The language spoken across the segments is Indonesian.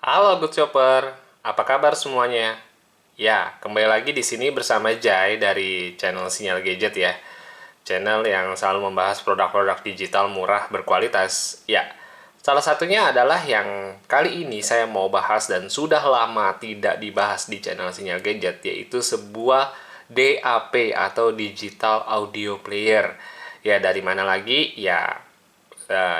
Halo Good Shopper, apa kabar semuanya? Ya, kembali lagi di sini bersama Jai dari channel Sinyal Gadget ya. Channel yang selalu membahas produk-produk digital murah berkualitas. Ya, salah satunya adalah yang kali ini saya mau bahas dan sudah lama tidak dibahas di channel Sinyal Gadget, yaitu sebuah DAP atau Digital Audio Player. Ya, dari mana lagi? Ya,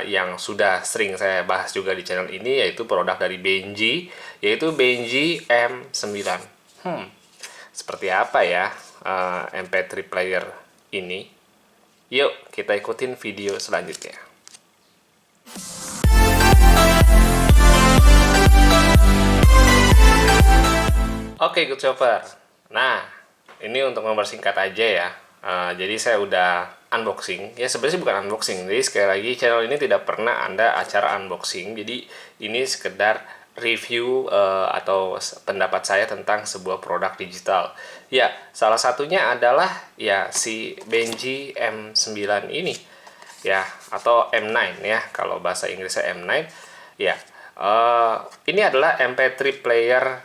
yang sudah sering saya bahas juga di channel ini, yaitu produk dari Benji, yaitu Benji M9. Seperti apa ya MP3 player ini? Yuk kita ikutin video selanjutnya. Oke, good shopper. Nah, ini untuk mempersingkat aja ya. Jadi saya udah unboxing. Ya sebenarnya bukan unboxing. Jadi sekali lagi channel ini tidak pernah ada acara unboxing. Jadi ini sekedar review atau pendapat saya tentang sebuah produk digital. Ya, salah satunya adalah ya si Benji M9 ini. Ya, atau M9 ya kalau bahasa Inggrisnya M9. Ya, ini adalah MP3 player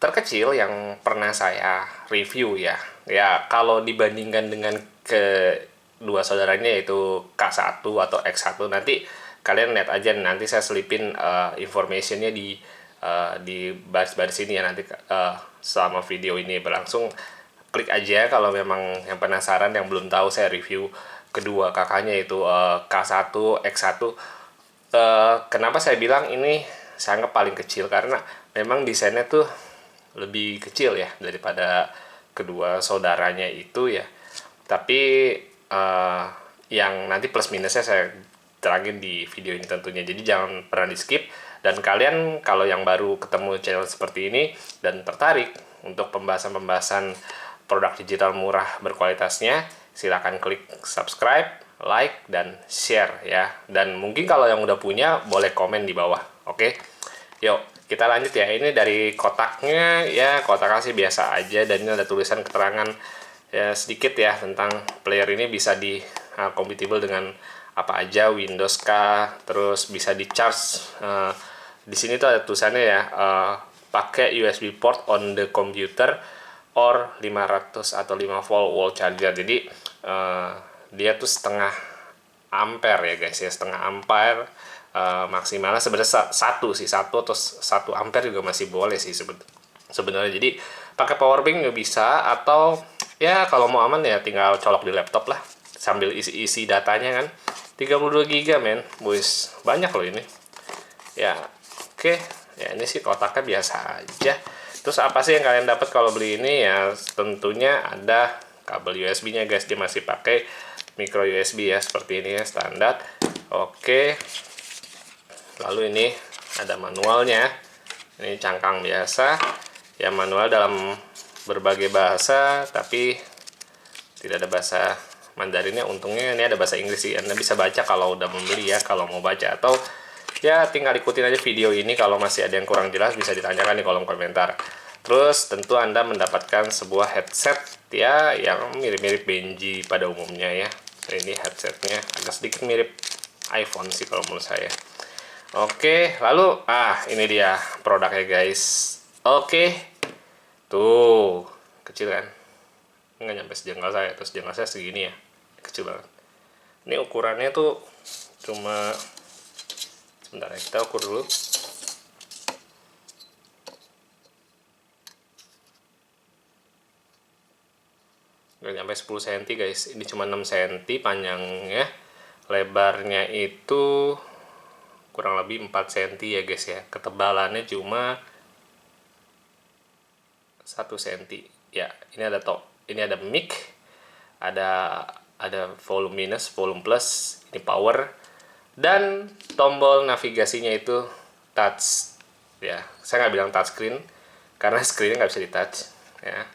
terkecil yang pernah saya review ya. Ya, kalau dibandingkan dengan kedua saudaranya yaitu K1 atau X1, nanti kalian lihat aja, nanti saya selipin informationnya di baris-baris ini ya, nanti selama video ini berlangsung. Klik aja kalau memang yang penasaran, yang belum tahu saya review kedua kakaknya itu K1 X1. Kenapa saya bilang ini saya anggap paling kecil, karena memang desainnya tuh lebih kecil ya daripada kedua saudaranya itu ya. Tapi yang nanti plus minusnya saya terangin di video ini tentunya, jadi jangan pernah di skip. Dan kalian kalau yang baru ketemu channel seperti ini dan tertarik untuk pembahasan-pembahasan produk digital murah berkualitasnya, silakan klik subscribe, like, dan share ya. Dan mungkin kalau yang udah punya boleh komen di bawah. Oke, yuk kita lanjut ya. Ini dari kotaknya ya, kotaknya sih biasa aja, dan ini ada tulisan keterangan ya sedikit ya tentang player ini. Bisa di compatible dengan apa aja, Windows kah, terus bisa di charge. Di sini tuh ada tulisannya ya, pakai USB port on the computer or 500 atau 5 volt wall charger. Jadi dia tuh setengah ampere ya guys ya, setengah ampere. Maksimalnya sebenarnya satu atau 1 ampere juga masih boleh sih sebenarnya. Jadi pakai power bank juga bisa, atau ya kalau mau aman ya tinggal colok di laptop lah sambil isi datanya kan. 32 GB men, boys, banyak loh ini ya. Oke ya, ini sih kotaknya biasa aja. Terus apa sih yang kalian dapat kalau beli ini ya? Tentunya ada kabel USB-nya guys, dia masih pakai micro USB ya, seperti ini ya, standar. Oke, lalu ini ada manualnya. Ini cangkang biasa ya, manual dalam berbagai bahasa, tapi tidak ada bahasa Mandarinnya. Untungnya ini ada bahasa Inggris sih, Anda bisa baca kalau udah membeli ya, kalau mau baca. Atau ya tinggal ikutin aja video ini, kalau masih ada yang kurang jelas bisa ditanyakan di kolom komentar. Terus tentu Anda mendapatkan sebuah headset ya yang mirip-mirip Benji pada umumnya ya. Ini headsetnya agak sedikit mirip iPhone sih kalau menurut saya. Oke, lalu ini dia produknya guys. Oke, tuh kecil kan, nggak nyampe sejengkal saya. Terus jengkal saya segini ya, kecil banget. Ini ukurannya tuh cuma, sebentar ya, kita ukur dulu. Nggak nyampe 10 cm guys, ini cuma 6 cm panjangnya. Lebarnya itu kurang lebih 4 cm ya guys ya. Ketebalannya cuma 1 cm ya. Ini ada mic, ada volume minus, volume plus, ini power, dan tombol navigasinya itu touch ya. Saya nggak bilang touchscreen karena screennya nggak bisa di touch ya.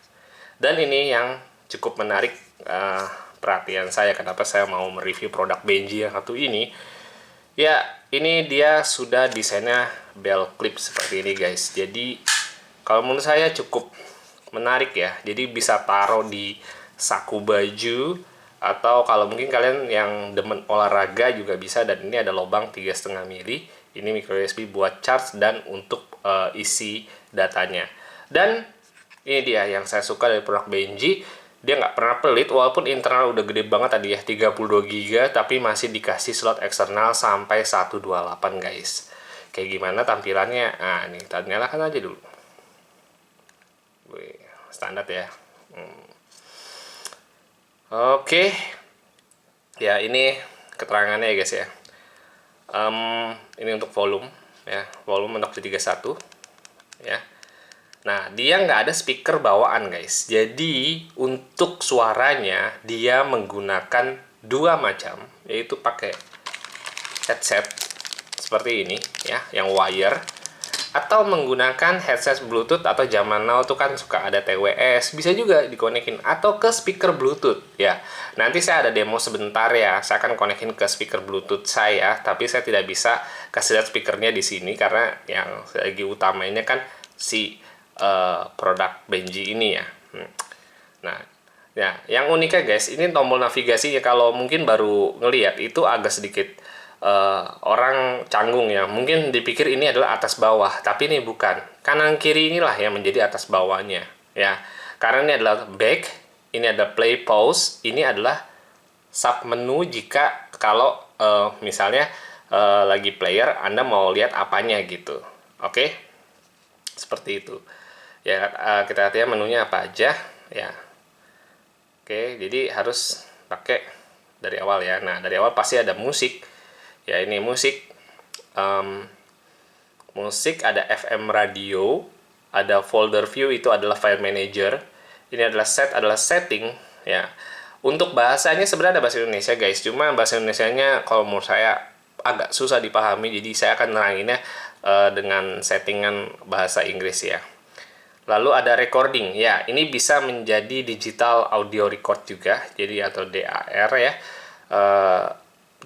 Dan ini yang cukup menarik perhatian saya, kenapa saya mau mereview produk Benji yang satu ini ya. Ini dia sudah desainnya belt clip seperti ini guys. Jadi kalau menurut saya cukup menarik ya. Jadi bisa taruh di saku baju, atau kalau mungkin kalian yang demen olahraga juga bisa. Dan ini ada lubang 3,5 mili Ini micro USB buat charge dan untuk isi datanya. Dan ini dia yang saya suka dari produk Benji. Dia nggak pernah pelit, walaupun internal udah gede banget tadi ya, 32 GB, tapi masih dikasih slot eksternal sampai 128 guys. Kayak gimana tampilannya? Nah, ini kita nyalakan aja dulu. Wih, standar ya. Oke. Ya, ini keterangannya ya guys ya. Ini untuk volume ya, volume mentok di 31 ya. Nah, dia nggak ada speaker bawaan guys. Jadi untuk suaranya dia menggunakan dua macam, yaitu pakai headset seperti ini ya, yang wire, atau menggunakan headset Bluetooth, atau zaman now tuh kan suka ada TWS, bisa juga dikonekin atau ke speaker Bluetooth ya. Nanti saya ada demo sebentar ya, saya akan konekin ke speaker Bluetooth saya, tapi saya tidak bisa kasih lihat speakernya di sini karena yang lagi utamanya kan si produk Benji ini ya. Nah, ya yang uniknya guys, ini tombol navigasinya kalau mungkin baru ngelihat itu agak sedikit orang canggung ya, mungkin dipikir ini adalah atas bawah, tapi ini bukan. Kanan kiri inilah yang menjadi atas bawahnya ya, karena ini adalah back, ini ada play, pause, ini adalah sub menu jika kalau misalnya lagi player Anda mau lihat apanya gitu. Oke, seperti itu ya. Kita lihat ya menunya apa aja ya. Oke, jadi harus pakai dari awal ya. Nah, dari awal pasti ada musik ya. Ini musik, musik ada FM radio, ada folder view, itu adalah file manager. Ini adalah adalah setting ya. Untuk bahasanya sebenarnya ada bahasa Indonesia guys, cuma bahasa Indonesianya kalau menurut saya agak susah dipahami, jadi saya akan neranginnya dengan settingan bahasa Inggris ya. Lalu ada recording ya, ini bisa menjadi digital audio record juga, jadi atau DAR ya.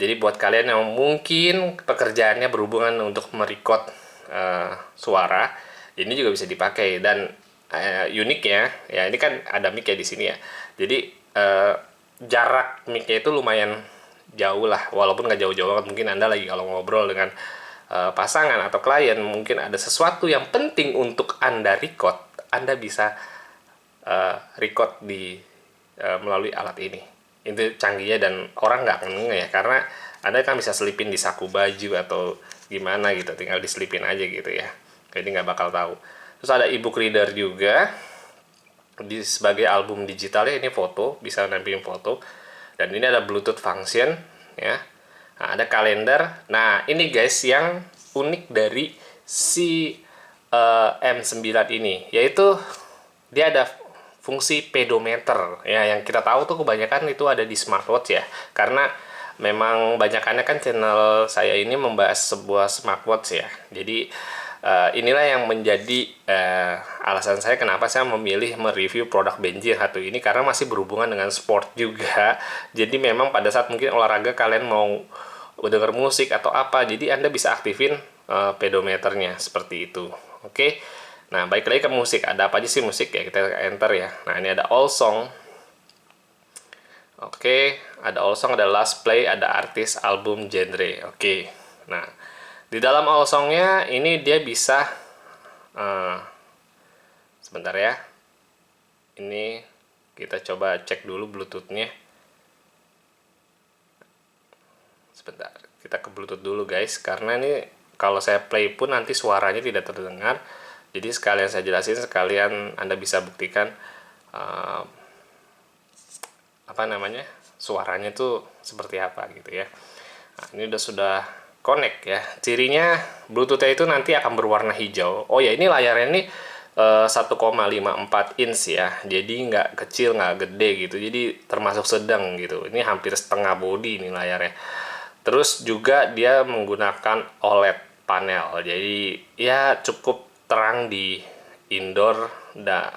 Jadi buat kalian yang mungkin pekerjaannya berhubungan untuk merecord suara, ini juga bisa dipakai. Dan uniknya ya, ini kan ada mic ya di sini ya, jadi jarak mic-nya itu lumayan jauh lah, walaupun nggak jauh-jauh banget. Mungkin Anda lagi kalau ngobrol dengan pasangan atau klien, mungkin ada sesuatu yang penting untuk Anda record, Anda bisa record di melalui alat ini. Itu canggihnya dan orang nggak akan nge ya, karena Anda kan bisa selipin di saku baju atau gimana gitu, tinggal diselipin aja gitu ya, jadi nggak bakal tahu. Terus ada ebook reader juga sebagai album digitalnya, ini foto, bisa nampilin foto. Dan ini ada Bluetooth function ya. Nah, ada kalender. Nah, ini guys yang unik dari si M9 ini, yaitu dia ada fungsi pedometer ya, yang kita tahu tuh kebanyakan itu ada di smartwatch ya, karena memang banyakannya kan channel saya ini membahas sebuah smartwatch ya. Jadi inilah yang menjadi alasan saya kenapa saya memilih mereview produk Benji yang satu ini, karena masih berhubungan dengan sport juga. Jadi memang pada saat mungkin olahraga kalian mau denger musik atau apa, jadi Anda bisa aktifin pedometernya seperti itu. Oke. Nah, balik lagi ke musik. Ada apa aja sih musik ya? Kita enter ya. Nah, ini ada all song. Oke, ada all song, ada last play, ada artis, album, genre. Oke. Nah, di dalam all songnya ini dia bisa sebentar ya. Ini kita coba cek dulu Bluetooth-nya. Sebentar, kita ke Bluetooth dulu guys, karena ini kalau saya play pun nanti suaranya tidak terdengar. Jadi sekalian saya jelasin, sekalian Anda bisa buktikan apa namanya, suaranya tuh seperti apa gitu ya. Nah, ini sudah connect ya. Cirinya Bluetooth-nya itu nanti akan berwarna hijau. Oh ya, ini layarnya ini 1,54 inch ya, jadi nggak kecil nggak gede gitu, jadi termasuk sedang gitu. Ini hampir setengah body ini layarnya. Terus juga dia menggunakan OLED panel, jadi ya cukup terang di indoor.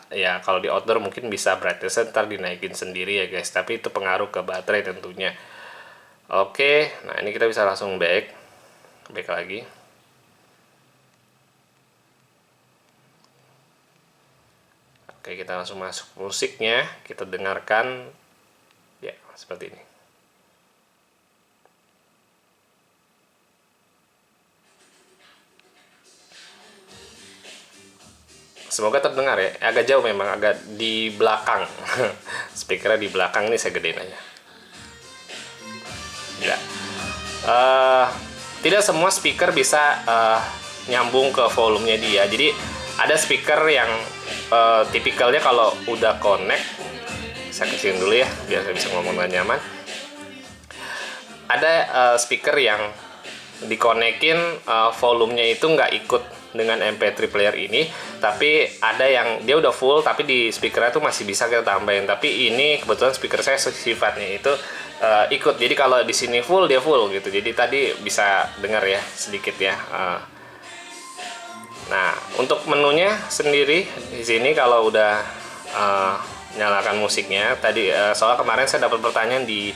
Ya kalau di outdoor mungkin bisa brightness ntar dinaikin sendiri ya guys, tapi itu pengaruh ke baterai tentunya. Oke, nah ini kita bisa langsung back lagi. Oke, kita langsung masuk musiknya, kita dengarkan ya seperti ini. Semoga terdengar ya. Agak jauh memang, agak di belakang. Speakernya di belakang nih, saya gedein aja. Ya. Eh, Tidak semua speaker bisa nyambung ke volumenya dia. Jadi ada speaker yang tipikalnya kalau udah connect, saya kecilin dulu ya biar saya bisa ngomong dengan nyaman. Ada speaker yang dikonekin volumenya itu nggak ikut dengan MP3 player ini, tapi ada yang dia udah full tapi di speakernya tuh masih bisa kita tambahin. Tapi ini kebetulan speaker saya sifatnya itu ikut, jadi kalau di sini full dia full gitu. Jadi tadi bisa dengar ya sedikit ya. Nah, untuk menunya sendiri di sini kalau udah nyalakan musiknya tadi, soal kemarin saya dapat pertanyaan di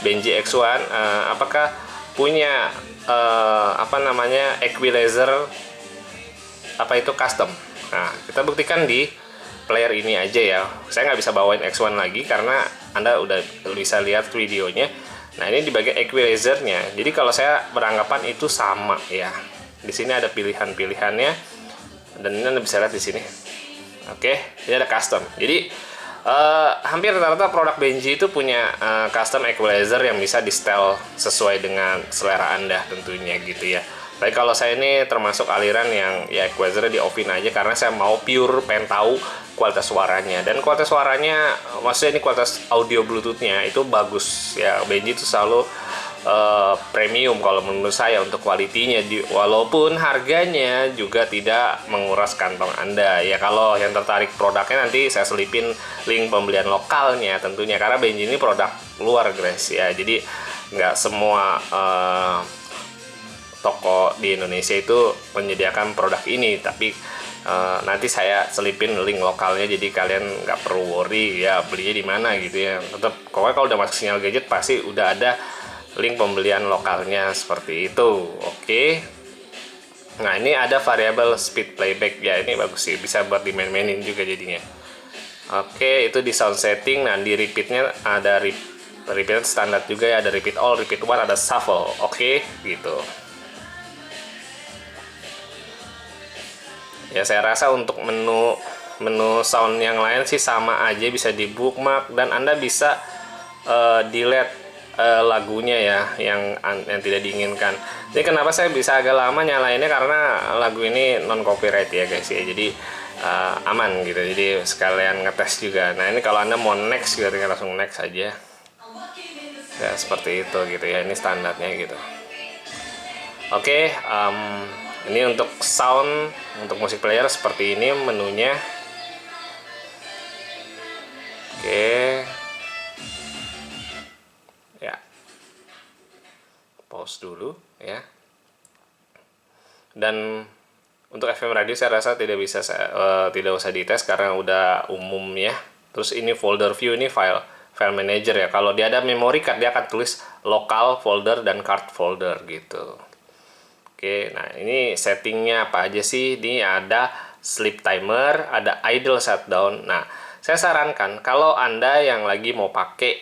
Benji X1, apakah punya equalizer apa itu custom. Nah, kita buktikan di player ini aja ya. Saya nggak bisa bawain X1 lagi karena Anda udah bisa lihat videonya. Nah, ini di bagian equalizernya. Jadi kalau saya beranggapan itu sama ya. Di sini ada pilihan-pilihannya dan ini Anda bisa lihat di sini. Oke, ini ada custom. Jadi hampir rata-rata produk Benji itu punya custom equalizer yang bisa di setel sesuai dengan selera Anda tentunya gitu ya. Tapi kalau saya ini termasuk aliran yang ya equalizernya di off-in aja karena saya mau pure pengen tahu kualitas suaranya. Dan kualitas suaranya, maksudnya ini kualitas audio bluetoothnya itu bagus ya. Benji itu selalu premium kalau menurut saya untuk kualitinya, walaupun harganya juga tidak menguras kantong Anda ya. Kalau yang tertarik produknya nanti saya selipin link pembelian lokalnya tentunya, karena Benji ini produk luar guys ya. Jadi nggak semua toko di Indonesia itu menyediakan produk ini, tapi nanti saya selipin link lokalnya jadi kalian nggak perlu worry ya belinya di mana gitu ya. Tetap pokoknya kalau udah masuk Sinyal Gadget pasti udah ada link pembelian lokalnya seperti itu. Oke. Nah, ini ada variable speed playback ya, ini bagus sih, bisa buat dimain-mainin juga jadinya. Oke, itu di sound setting. Nah, di repeatnya ada repeat standar juga ya, ada repeat all, repeat one, ada shuffle. Oke, gitu. Ya, saya rasa untuk menu sound yang lain sih sama aja, bisa di bookmark dan Anda bisa delete lagunya ya yang tidak diinginkan. Jadi kenapa saya bisa agak lama nyalainnya, karena lagu ini non copyright ya guys ya, jadi aman gitu, jadi sekalian ngetes juga. Nah, ini kalau Anda mau next juga tinggal langsung next aja ya, seperti itu gitu ya, ini standarnya gitu. Oke, ini untuk sound, untuk musik player seperti ini menunya. Oke. Ya. Pause dulu ya. Dan untuk FM radio saya rasa tidak usah dites karena udah umum ya. Terus ini folder view, ini file manager ya. Kalau dia ada memory card dia akan tulis local folder dan card folder gitu. Oke, nah ini settingnya apa aja sih? Ini ada sleep timer, ada idle shutdown. Nah, saya sarankan kalau Anda yang lagi mau pakai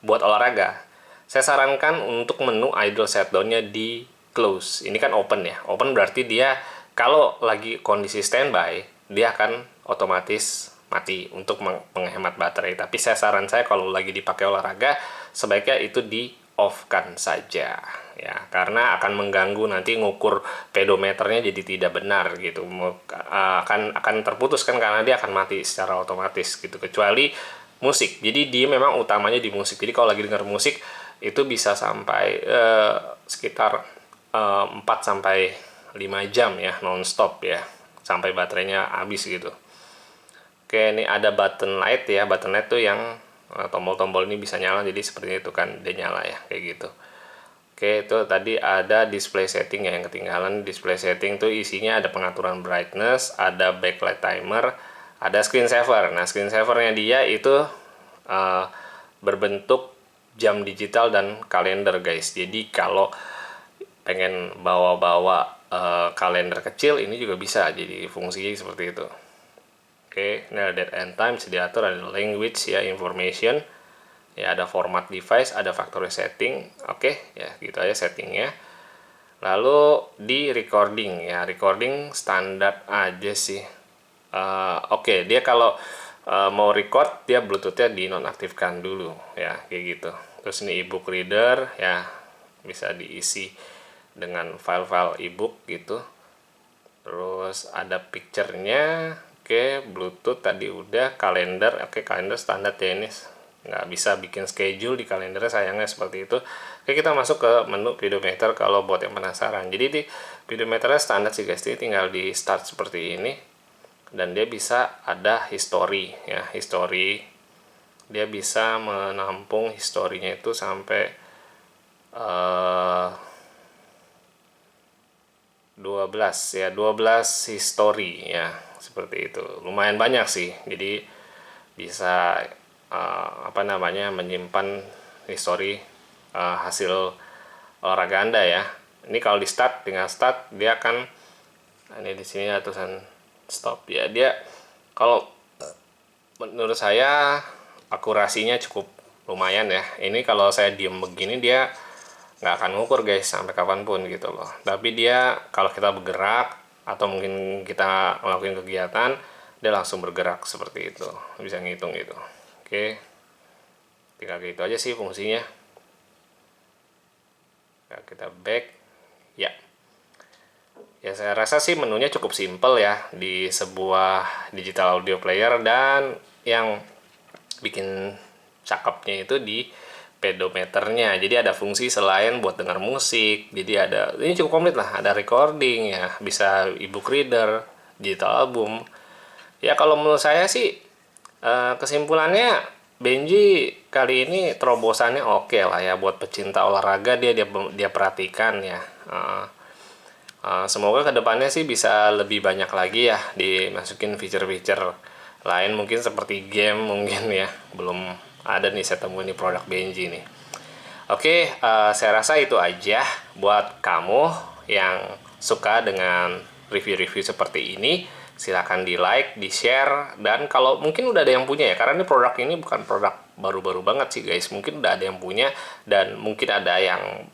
buat olahraga, saya sarankan untuk menu idle shutdown-nya di close. Ini kan open ya. Open berarti dia kalau lagi kondisi standby, dia akan otomatis mati untuk menghemat baterai. Tapi saran saya kalau lagi dipakai olahraga, sebaiknya itu di off-kan saja ya, karena akan mengganggu nanti ngukur pedometernya jadi tidak benar gitu, akan terputus kan karena dia akan mati secara otomatis gitu, kecuali musik. Jadi dia memang utamanya di musik, jadi kalau lagi dengar musik itu bisa sampai sekitar 4 sampai 5 jam ya non-stop ya sampai baterainya habis gitu. Oke, ini ada button light ya, button light tuh yang tombol-tombol ini bisa nyala, jadi seperti itu kan dia nyala ya kayak gitu. Oke, itu tadi ada display setting ya yang ketinggalan. Display setting tuh isinya ada pengaturan brightness, ada backlight timer, ada screensaver. Nah, screensavernya dia itu berbentuk jam digital dan kalender guys. Jadi kalau pengen bawa-bawa kalender kecil ini juga bisa, jadi fungsinya seperti itu. Oke, ini ada date and time, bisa diatur, ada language ya, information, ya ada format device, ada factory setting. Oke, ya gitu aja settingnya. Lalu di recording ya, recording standar aja sih. Oke, dia kalau mau record dia Bluetoothnya dinonaktifkan dulu ya, kayak gitu. Terus ini ebook reader ya, bisa diisi dengan file-file ebook gitu. Terus ada picture-nya, oke, Bluetooth tadi udah, kalender, oke, kalender standar ya ini, nggak bisa bikin schedule di kalendernya sayangnya seperti itu. Oke, kita masuk ke menu Videometer kalau buat yang penasaran. Jadi di Videometernya standar sih guys, ini tinggal di start seperti ini, dan dia bisa ada history ya, history. Dia bisa menampung historinya itu sampai 12 ya, 12 history ya, seperti itu. Lumayan banyak sih. Jadi bisa apa namanya, menyimpan history hasil olahraga Anda ya. Ini kalau di start, tinggal start, dia akan, ini di sini ada tulisan stop ya. Dia kalau menurut saya akurasinya cukup lumayan ya. Ini kalau saya diem begini dia nggak akan ngukur guys sampai kapanpun gitu loh. Tapi dia kalau kita bergerak atau mungkin kita ngelakuin kegiatan, dia langsung bergerak seperti itu, bisa ngitung gitu. Oke, tinggal gitu aja sih fungsinya. Nah, kita back ya. Ya saya rasa sih menunya cukup simple ya di sebuah digital audio player, dan yang bikin cakepnya itu di pedometernya. Jadi ada fungsi selain buat dengar musik, jadi ada, ini cukup komplit lah, ada recording ya, bisa ebook reader, digital album ya. Kalau menurut saya sih kesimpulannya, Benji kali ini terobosannya oke lah ya, buat pecinta olahraga, dia perhatikan ya. Semoga kedepannya sih bisa lebih banyak lagi ya dimasukin feature-feature lain, mungkin seperti game mungkin ya, belum ada nih saya temuin di produk Benji nih. Oke, saya rasa itu aja buat kamu yang suka dengan review-review seperti ini. Silahkan di like, di share, dan kalau mungkin udah ada yang punya ya, karena ini produk ini bukan produk baru-baru banget sih guys, mungkin udah ada yang punya dan mungkin ada yang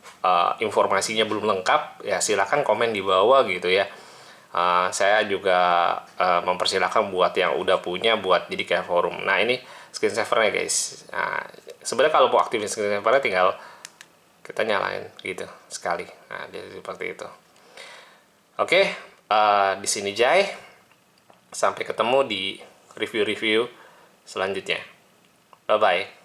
informasinya belum lengkap ya, silahkan komen di bawah gitu ya. Saya juga mempersilahkan buat yang udah punya buat jadi kayak forum. Nah ini screensavernya guys. Nah, sebenarnya kalau mau aktifin screensavernya tinggal kita nyalain gitu sekali. Nah dia seperti itu. Oke, di sini Jai. Sampai ketemu di review-review selanjutnya. Bye bye.